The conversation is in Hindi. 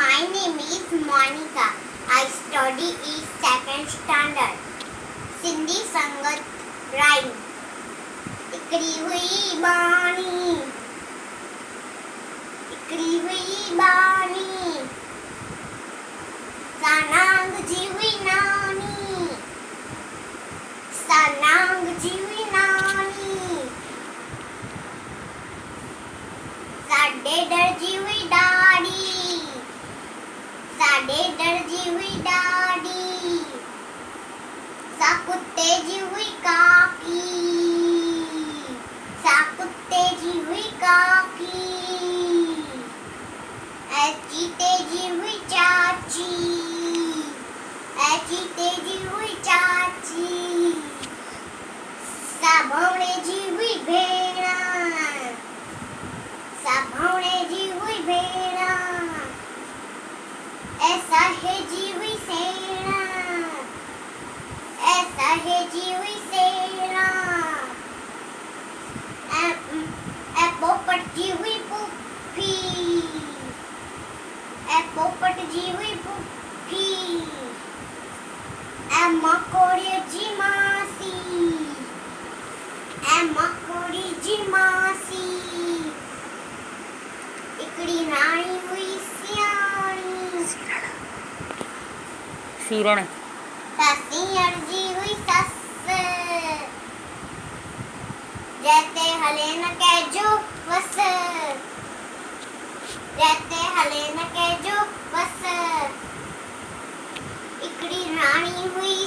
My name is Monica. I study in second standard. Sindhi संगत राइम। इकड़ी हुई बानी, इकड़ी हुई बानी, सानांग जीवी नानी, सानांग जीवी नानी, साडे दर्जी हुई डाडी, साडे दर्जी हुई डाडी, साकुत्ते जी हुई काकी, साकुत्ते जी हुई काकी, ऐची तेजी हुई चाची, ऐची तेजी हुई चाची, साभवणे जी हुई भेणा, साभवणे जी हुई भेणा, ऐसा है जी हुई सेना, ऐसा है जी हुई सेना, ए पोपट जी हुई पुप्पी, ए पोपट जी हुई पुप्पी, ए मकोड़ी जी मासी, ए मकोड़ी जी मासी, इकड़ी रानी हुई सियाणी, सिरण ससियड़ जी हुई सस, जैते हले न कहजो वस, जैते हले न कहजो वस, इकड़ी रानी हुई